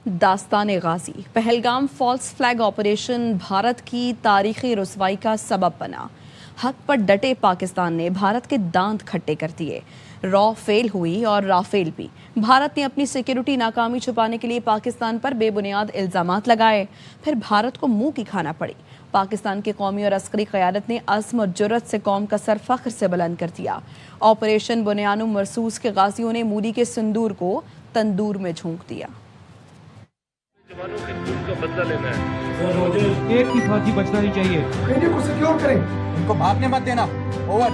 داستان غازی Pahalgam false flag operation Bharat کی تاریخی رسوائی کا سبب بنا۔ حق پر ڈٹے پاکستان نے بھارت کے دانت کھٹے کر دیے۔ را فیل ہوئی اور رافیل بھی۔ بھارت نے اپنی سیکیورٹی ناکامی چھپانے کے لیے پاکستان پر بے بنیاد الزامات لگائے، پھر بھارت کو منہ کی کھانا پڑی۔ پاکستان کی قومی اور عسکری قیادت نے عزم و جرت سے قوم کا سر فخر سے بلند کر دیا۔ آپریشن بنیانو مرصوص کے غازیوں نے مولی کے سندور کو تندور میں جھونک دیا۔ ایک کی فوجی بچنا نہیں چاہیے۔ انڈیا کو سیکیور کریں، ان کو بھاگنے مت دینا۔ اوور۔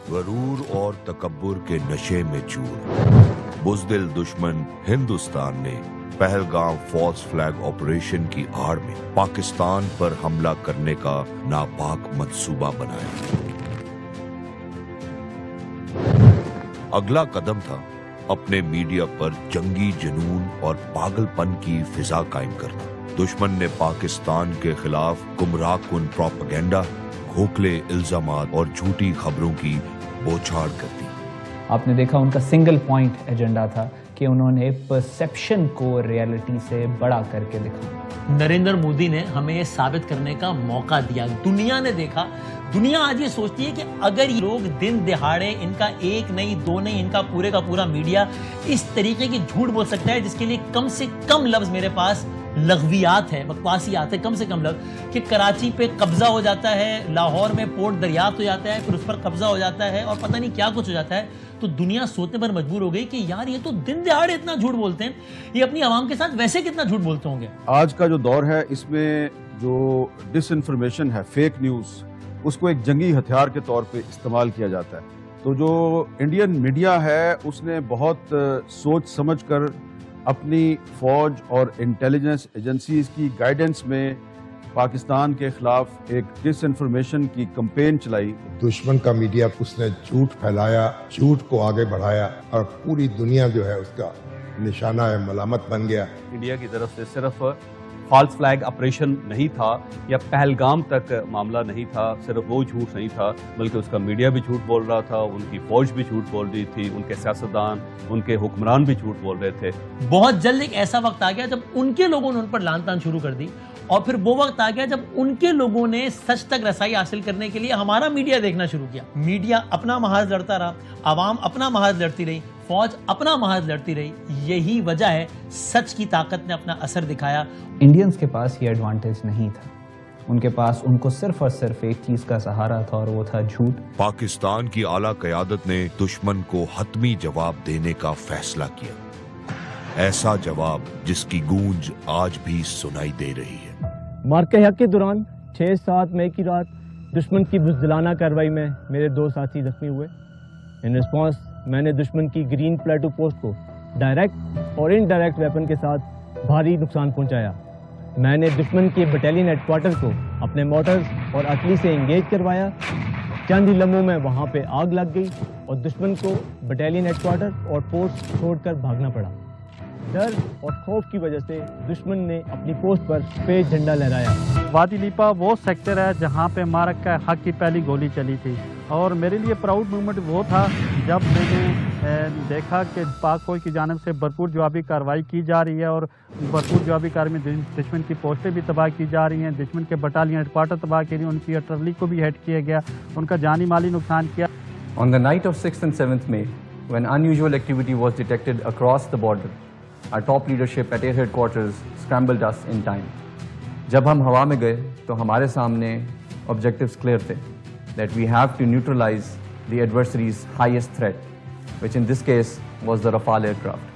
غرور اور تکبر کے نشے میں چور بزدل دشمن ہندوستان نے پہلگام فالس فلیگ آپریشن کی آڑ میں پاکستان پر حملہ کرنے کا ناپاک منصوبہ بنایا۔ اگلا قدم تھا اپنے میڈیا پر جنگی جنون اور پاگل پن کی فضا قائم کرنا۔ دشمن نے پاکستان کے خلاف گمراہ کن پروپیگنڈا، کھوکھلے الزامات اور جھوٹی خبروں کی بوچھاڑ کر دی۔ آپ نے دیکھا ان کا سنگل پوائنٹ ایجنڈا تھا کہ انہوں نے پرسیپشن کو ریالٹی سے بڑا کر کے دکھایا۔ نریندر مودی نے ہمیں یہ ثابت کرنے کا موقع دیا۔ دنیا نے دیکھا، دنیا آج یہ سوچتی ہے کہ اگر یہ لوگ دن دہاڑے ان کا ایک نہیں دو نہیں ان کا پورا میڈیا اس طریقے کی جھوٹ بول سکتا ہے، جس کے لیے کم سے کم لفظ میرے پاس لغویات ہے، بکواسیات ہے، کم سے کم لفظ، کہ کراچی پہ قبضہ ہو جاتا ہے، لاہور میں پورٹ دریافت ہو جاتا ہے، پھر اس پر قبضہ ہو جاتا ہے اور پتہ نہیں کیا کچھ ہو جاتا ہے، تو دنیا سوچنے پر مجبور ہو گئی کہ یار یہ تو دن دہاڑے اتنا جھوٹ بولتے ہیں، یہ اپنی عوام کے ساتھ ویسے کتنا جھوٹ بولتے ہوں گے۔ آج کا جو دور ہے اس میں جو ڈس انفارمیشن ہے، فیک نیوز، اس کو ایک جنگی ہتھیار کے طور پہ استعمال کیا جاتا ہے۔ تو جو انڈین میڈیا ہے اس نے بہت سوچ سمجھ کر اپنی فوج اور انٹیلیجنس ایجنسیز کی گائیڈنس میں پاکستان کے خلاف ایک ڈس انفارمیشن کی کمپین چلائی۔ دشمن کا میڈیا اس نے جھوٹ پھیلایا، جھوٹ کو آگے بڑھایا اور پوری دنیا جو ہے اس کا نشانہ ملامت بن گیا۔ انڈیا کی طرف سے صرف فالس فلیگ آپریشن نہیں تھا یا پہلگام تک معاملہ نہیں تھا، صرف وہ جھوٹ نہیں تھا، بلکہ اس کا میڈیا بھی جھوٹ بول رہا تھا، ان کی فوج بھی جھوٹ بول رہی تھی، ان کے سیاستدان، ان کے حکمران بھی جھوٹ بول رہے تھے۔ بہت جلد ایک ایسا وقت آ گیا جب ان کے لوگوں نے ان پر لان تان شروع کر دی، اور پھر وہ وقت آ گیا جب ان کے لوگوں نے سچ تک رسائی حاصل کرنے کے لیے ہمارا میڈیا دیکھنا شروع کیا۔ میڈیا اپنا محاذ لڑتا رہا، عوام اپنا محاذ لڑتی رہی، فوج اپنا محاذ لڑتی رہی۔ یہی وجہ ہے سچ کی طاقت نے اپنا اثر دکھایا۔ انڈینز کے پاس یہ ایڈوانٹیج نہیں تھا، ان کے پاس ان کو صرف اور صرف ایک چیز کا سہارا تھا اور وہ تھا جھوٹ۔ پاکستان کی اعلیٰ قیادت نے دشمن کو حتمی جواب دینے کا فیصلہ کیا، ایسا جواب جس کی گونج آج بھی سنائی دے رہی ہے۔ مارکہ حق کے دوران 6-7 مئی کی رات دشمن کی بزدلانہ کارروائی میں میرے 2 ساتھی زخمی ہوئے۔ ان رسپانس میں نے دشمن کی گرین پلیٹو پوسٹ کو ڈائریکٹ اور انڈائریکٹ ویپن کے ساتھ بھاری نقصان پہنچایا۔ میں نے دشمن کے بٹالین ہیڈ کوارٹر کو اپنے مورٹرز اور ارٹلری سے انگیج کروایا۔ چند ہی لمحوں میں وہاں پہ آگ لگ گئی اور دشمن کو بٹالین ہیڈ کوارٹر اور پوسٹ چھوڑ کر بھاگنا پڑا۔ ڈر اور خوف کی وجہ سے دشمن نے اپنی پوسٹ پر سفید جھنڈا لہرایا۔ وادی لیپا وہ سیکٹر ہے جہاں پہ معرکہ حق کی پہلی گولی چلی تھی، اور میرے لیے پراؤڈ مومنٹ وہ تھا جب میں نے دیکھا کہ پاک فوج کی جانب سے بھرپور جوابی کارروائی کی جا رہی ہے، اور بھرپور جوابی کارروائی میں دشمن کی پوسٹیں بھی تباہ کی جا رہی ہیں، دشمن کے بٹالین ہیڈ کوارٹر تباہ کی رہی ہیں، ان کی ارٹلری کو بھی ہیٹ کیا گیا، ان کا جانی مالی نقصان کیا۔ On the night of 6th and 7th May, when unusual activity was detected across the border, our top leadership at Air Headquarters scrambled us in time. جب ہم ہوا میں گئے تو ہمارے سامنے objectives clear تھے that we have to neutralize the adversary's highest threat, which in this case was the Rafale aircraft.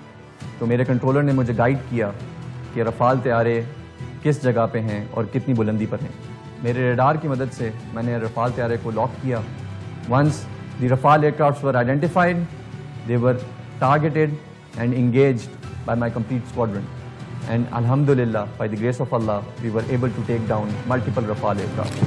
تو میرے کنٹرولر نے مجھے گائیڈ کیا کہ رفال طیارے کس جگہ پہ ہیں اور کتنی بلندی پر ہیں۔ میرے ریڈار کی مدد سے میں نے رفال طیارے کو لاک کیا۔ Once the Rafale aircrafts were identified, they were targeted and engaged by my complete squadron. And alhamdulillah, by the grace of Allah, we were able to take down multiple Rafale aircraft.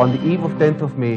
On the eve of 10th of May,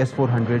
S-400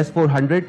S-400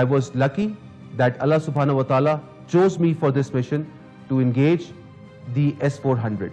I was lucky that Allah subhanahu wa ta'ala chose me for this mission to engage the S-400.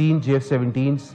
3 JF-17s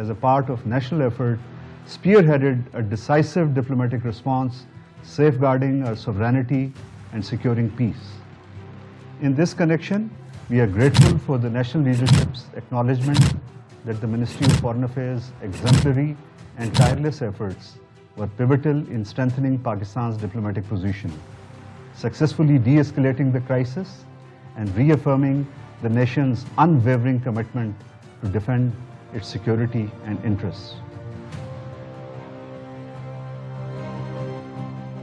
As a part of national effort, spearheaded a decisive diplomatic response, safeguarding our sovereignty and securing peace. In this connection, we are grateful for the national leadership's acknowledgement that the Ministry of Foreign Affairs' exemplary and tireless efforts were pivotal in strengthening Pakistan's diplomatic position, successfully de-escalating the crisis and reaffirming the nation's unwavering commitment to defend its security and interests.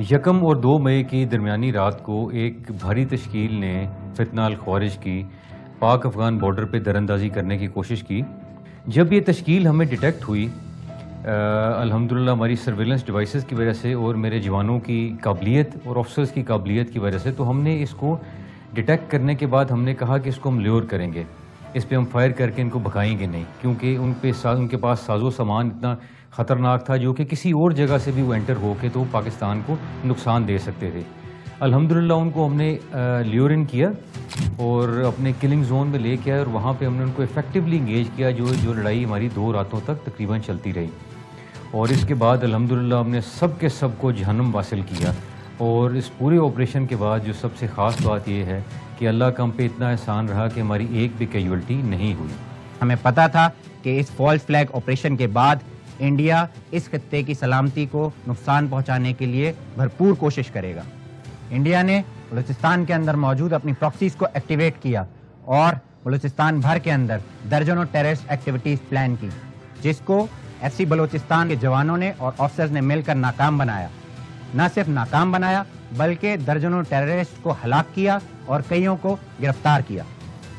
یکم اور 2 مئی کی درمیانی رات کو ایک بھاری تشکیل نے فتنہ الخوارج کی پاک افغان بارڈر پہ دراندازی کرنے کی کوشش کی. جب یہ تشکیل ہمیں ڈیٹیکٹ ہوئی، الحمدللہ ہماری سرویلنس ڈیوائسز کی وجہ سے اور میرے جوانوں کی قابلیت اور آفسرز کی قابلیت کی وجہ سے، تو ہم نے اس کو ڈیٹیکٹ کرنے کے بعد ہم نے کہا کہ اس کو ہم لیور کریں گے، اس پہ ہم فائر کر کے ان کو بھگائیں گے نہیں، کیونکہ ان کے پاس ساز و سامان اتنا خطرناک تھا جو کہ کسی اور جگہ سے بھی وہ انٹر ہو کے تو پاکستان کو نقصان دے سکتے تھے. الحمدللہ ان کو ہم نے لیور ان کیا اور اپنے کلنگ زون میں لے کے آئے، اور وہاں پہ ہم نے ان کو ایفیکٹولی انگیج کیا، جو لڑائی ہماری 2 راتوں تک تقریباً چلتی رہی. اور اس کے بعد الحمدللہ ہم نے سب کے سب کو جہنم حاصل کیا. اور اس پورے آپریشن کے بعد جو سب سے خاص بات یہ ہے کہ اللہ کا ہم پہ اتنا احسان رہا کہ ہماری ایک بھی کیجولٹی نہیں ہوئی. ہمیں پتہ تھا کہ اس فالس فلیگ آپریشن کے بعد انڈیا اس خطے کی سلامتی کو نقصان پہنچانے کے لیے بھرپور کوشش کرے گا. انڈیا نے بلوچستان کے اندر موجود اپنی پراکسیز کو ایکٹیویٹ کیا اور بلوچستان بھر کے اندر درجنوں ٹیررسٹ ایکٹیویٹیز پلان کی، جس کو ایف سی بلوچستان کے جوانوں نے اور آفسرز نے مل کر ناکام بنایا. نہ صرف ناکام بنایا بلکہ درجنوں ٹیررسٹ کو ہلاک کیا اور کئیوں کو گرفتار کیا.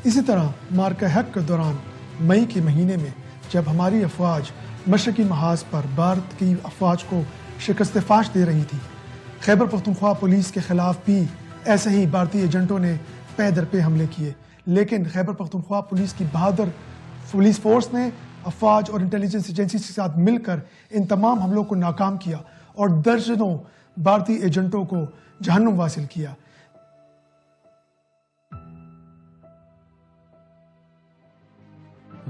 اسی طرح مارکہ حق کے دوران مئی کے مہینے میں جب ہماری افواج مشرقی محاذ پر بھارت کی افواج کو شکست فاش دے رہی تھی، خیبر پختونخوا پولیس کے خلاف بھی ایسے ہی بھارتی ایجنٹوں نے پے در پے حملے کیے. لیکن خیبر پختونخوا پولیس کی بہادر پولیس فورس نے افواج اور انٹیلیجنس ایجنسیز کے ساتھ مل کر ان تمام حملوں کو ناکام کیا اور درجنوں بھارتی ایجنٹوں کو جہنم واصل کیا.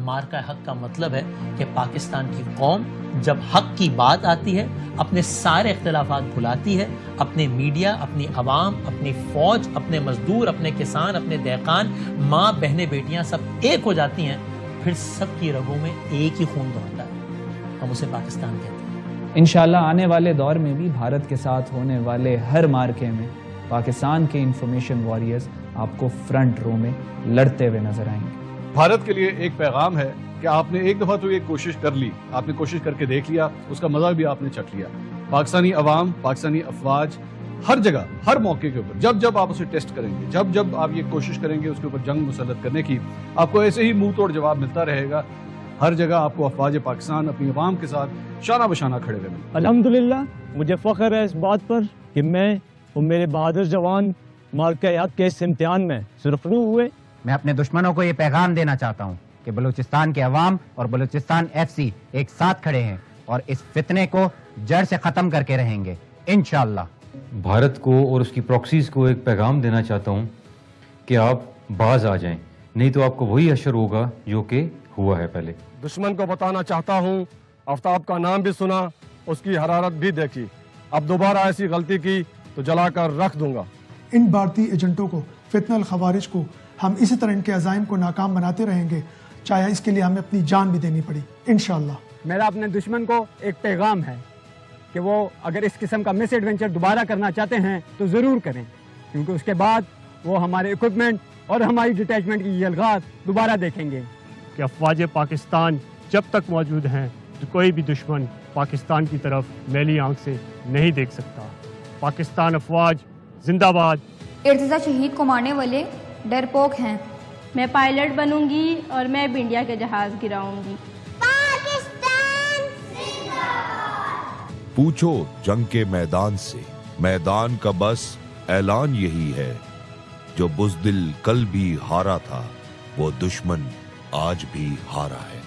مارکہ حق کا مطلب ہے کہ پاکستان کی قوم جب حق کی بات آتی ہے اپنے سارے اختلافات بھلاتی ہے، اپنے میڈیا، اپنی عوام، اپنی فوج، اپنے مزدور، اپنے کسان، اپنے دہقان، ماں، بہنیں، بیٹیاں سب ایک ہو جاتی ہیں، پھر سب کی رگوں میں ایک ہی خون دوڑتا ہے. ہم اسے پاکستان کہتے ہیں. انشاءاللہ آنے والے دور میں بھی بھارت کے ساتھ ہونے والے ہر مارکے میں پاکستان کے انفارمیشن واریئرز آپ کو فرنٹ رو میں لڑتے ہوئے نظر آئیں گے. بھارت کے لیے ایک پیغام ہے کہ آپ نے ایک دفعہ تو یہ کوشش کر لی، آپ نے کوشش کر کے دیکھ لیا، اس کا مزہ بھی آپ نے چکھ لیا. پاکستانی عوام، پاکستانی افواج ہر جگہ، ہر موقع کے اوپر جب آپ اسے ٹیسٹ کریں گے، جب آپ یہ کوشش کریں گے اس کے اوپر جنگ مسلط کرنے کی، آپ کو ایسے ہی منہ توڑ جواب ملتا رہے گا. ہر جگہ آپ کو افواج پاکستان اپنی عوام کے ساتھ شانہ بشانہ کھڑے ہوئے ملیں. الحمدللہ مجھے فخر ہے اس بات پر کہ میں اور میرے بہادر جوان مارکہ حق کے اس امتحان میں سرخرو ہوئے. میں اپنے دشمنوں کو یہ پیغام دینا چاہتا ہوں کہ بلوچستان کے عوام اور بلوچستان ایف سی ایک ساتھ کھڑے ہیں اور اس فتنے کو جڑ سے ختم کر کے رہیں گے انشاءاللہ. بھارت کو اور اس کی پراکسیز کو ایک پیغام دینا چاہتا ہوں کہ آپ باز آ جائیں، نہیں تو آپ کو وہی حشر ہوگا جو کہ ہوا ہے پہلے. دشمن کو بتانا چاہتا ہوں، آفتاب کا نام بھی سنا، اس کی حرارت بھی دیکھی، اب دوبارہ ایسی غلطی کی تو جلا کر رکھ دوں گا. ان بھارتی ایجنٹوں کو، فتنہ الخوارج کو ہم اسی طرح ان کے عزائم کو ناکام بناتے رہیں گے، چاہے اس کے لیے ہمیں اپنی جان بھی دینی پڑی انشاءاللہ. میرا اپنے دشمن کو ایک پیغام ہے کہ وہ اگر اس قسم کا مس ایڈونچر دوبارہ کرنا چاہتے ہیں تو ضرور کریں، کیونکہ اس کے بعد وہ ہمارے اکوپمنٹ اور ہماری ڈیٹیچمنٹ کی یہ الغاز دوبارہ دیکھیں گے. کہ افواج پاکستان جب تک موجود ہیں تو کوئی بھی دشمن پاکستان کی طرف میلی آنکھ سے نہیں دیکھ سکتا. پاکستان افواج زندہ باد. ارتضا شہید کو مارنے والے ڈرپوک ہیں. میں پائلٹ بنوں گی اور میں بھی انڈیا کے جہاز گراؤں گی. پاکستان زندہ باد. پوچھو جنگ کے میدان سے، میدان کا بس اعلان یہی ہے، جو بزدل کل بھی ہارا تھا وہ دشمن آج بھی ہارا ہے.